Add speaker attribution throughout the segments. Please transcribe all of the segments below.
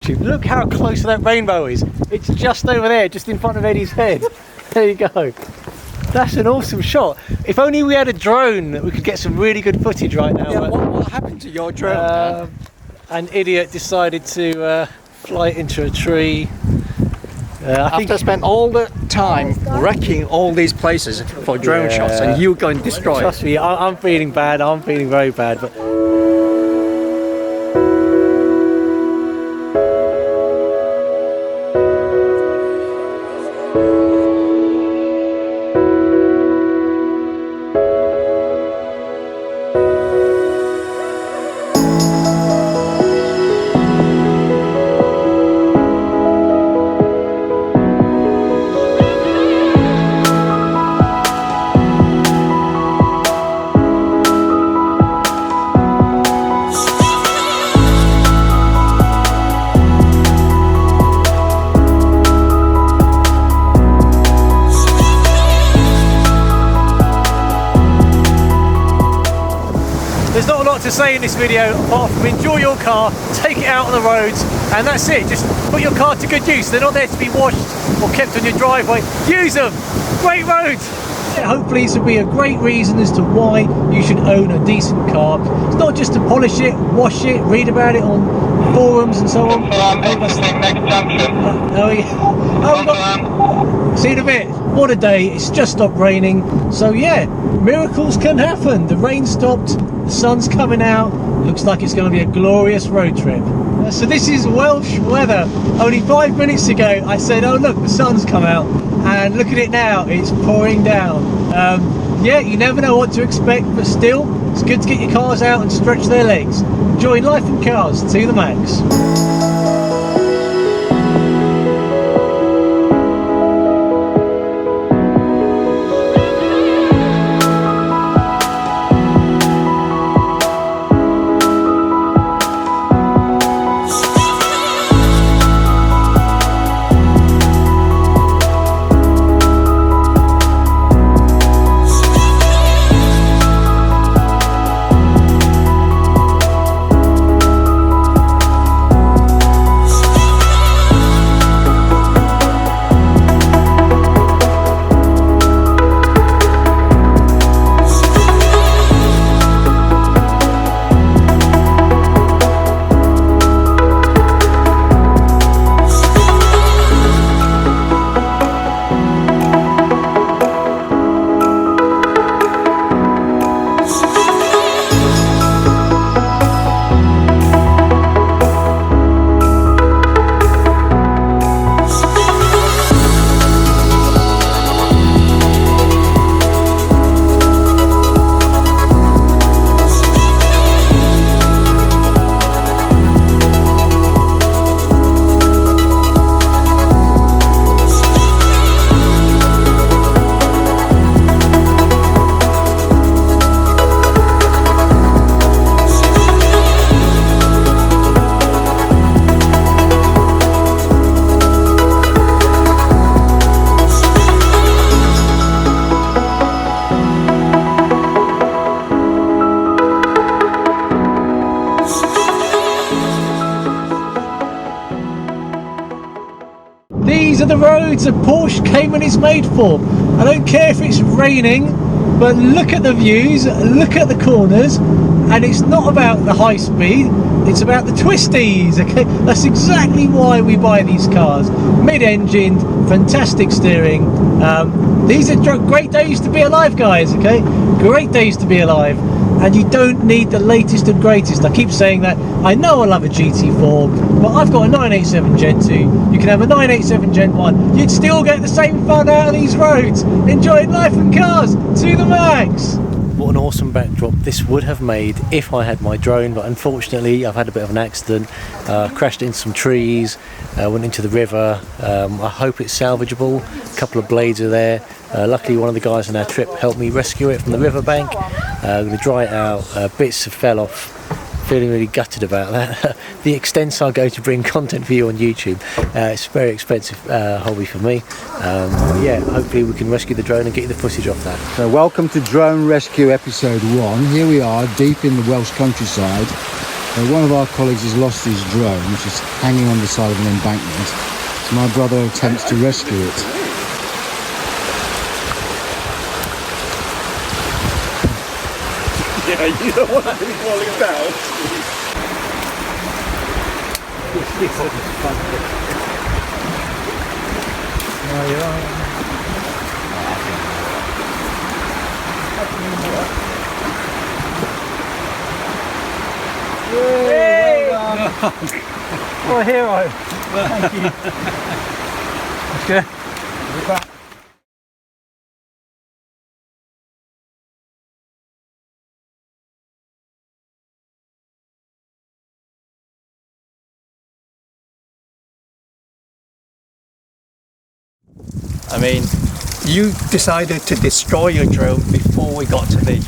Speaker 1: YouTube. Look how close that rainbow is. It's just over there, just in front of Eddie's head. There you go. That's an awesome shot. If only we had a drone, we could get some really good footage right now.
Speaker 2: Yeah, what happened to your drone?
Speaker 1: An idiot decided to fly into a tree. I think
Speaker 2: I spent all the time wrecking all these places for drone shots, and you go and destroy
Speaker 1: Trust me, I'm feeling bad. I'm feeling very bad. But there's not a lot to say in this video apart from enjoy your car, take it out on the roads, and that's it. Just put your car to good use. They're not there to be washed or kept on your driveway. Use them. Great roads. Hopefully this will be a great reason as to why you should own a decent car. It's not just to polish it, wash it, read about it on forums and so on.
Speaker 3: Next junction.
Speaker 1: See you in a bit. What a day. It's just stopped raining. So yeah, miracles can happen. The rain stopped, the sun's coming out. Looks like it's going to be a glorious road trip. So this is Welsh weather. Only 5 minutes ago I said, oh look, the sun's come out, and look at it now, it's pouring down. Yeah, you never know what to expect, but still it's good to get your cars out and stretch their legs. Enjoy life in cars to the max. These are the roads a Porsche Cayman is made for. I don't care if it's raining, but look at the views, look at the corners, and it's not about the high speed, it's about the twisties, okay? That's exactly why we buy these cars. Mid-engined, fantastic steering. These are great days to be alive, guys, okay? Great days to be alive. And you don't need the latest and greatest. I keep saying that. I know I love a GT4, but I've got a 987 Gen 2. You can have a 987 Gen 1. You'd still get the same fun out of these roads. Enjoying life and cars to the max. What an awesome backdrop this would have made if I had my drone, but unfortunately I've had a bit of an accident, crashed into some trees, went into the river. I hope it's salvageable. A couple of blades are there. Luckily one of the guys on our trip helped me rescue it from the riverbank. I'm going to dry it out. Bits have fell off. Feeling really gutted about that. The extents are going to bring content for you on YouTube. It's a very expensive hobby for me. Yeah, hopefully we can rescue the drone and get you the footage off that.
Speaker 4: So welcome to Drone Rescue Episode 1. Here we are deep in the Welsh countryside. One of our colleagues has lost his drone, which is hanging on the side of an embankment. So my brother attempts to rescue it.
Speaker 5: Yeah, you don't want to be falling down.
Speaker 1: What a hero! Thank you. That's good. We're back.
Speaker 2: I mean, you decided to destroy your drone before we got to me.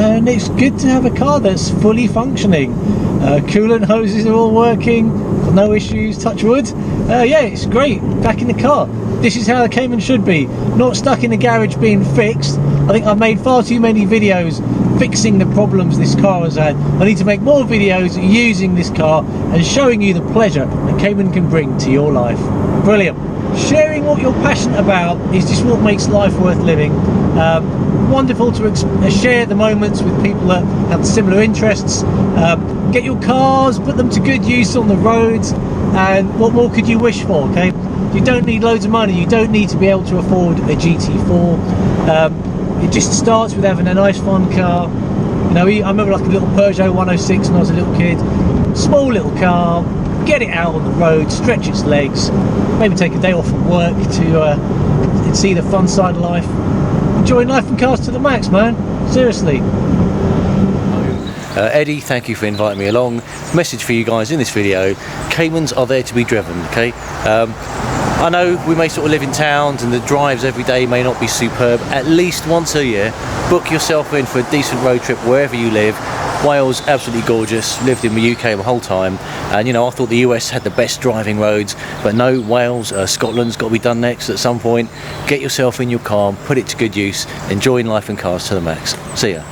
Speaker 1: And it's good to have a car that's fully functioning. Coolant hoses are all working, no issues, touch wood. Yeah, it's great, back in the car. This is how the Cayman should be, not stuck in the garage being fixed. I think I've made far too many videos fixing the problems this car has had. I need to make more videos using this car and showing you the pleasure that Cayman can bring to your life. Brilliant. Sharing what you're passionate about is just what makes life worth living. Wonderful to share the moments with people that have similar interests. Get your cars, put them to good use on the roads, and what more could you wish for? Okay, you don't need loads of money, you don't need to be able to afford a GT4. It just starts with having a nice fun car. You know, I remember like a little Peugeot 106 when I was a little kid. Small little car, get it out on the road, stretch its legs, maybe take a day off from work to see the fun side of life. Enjoying life and cars to the max, man. Seriously.
Speaker 6: Eddie, thank you for inviting me along. Message for you guys in this video: Caymans are there to be driven. Okay, I know we may sort of live in towns and the drives every day may not be superb. At least once a year, book yourself in for a decent road trip wherever you live. Wales, absolutely gorgeous. Lived in the UK the whole time, and you know, I thought the US had the best driving roads, but no, Wales, Scotland's got to be done next at some point. Get yourself in your car, put it to good use, enjoying life and cars to the max. See ya.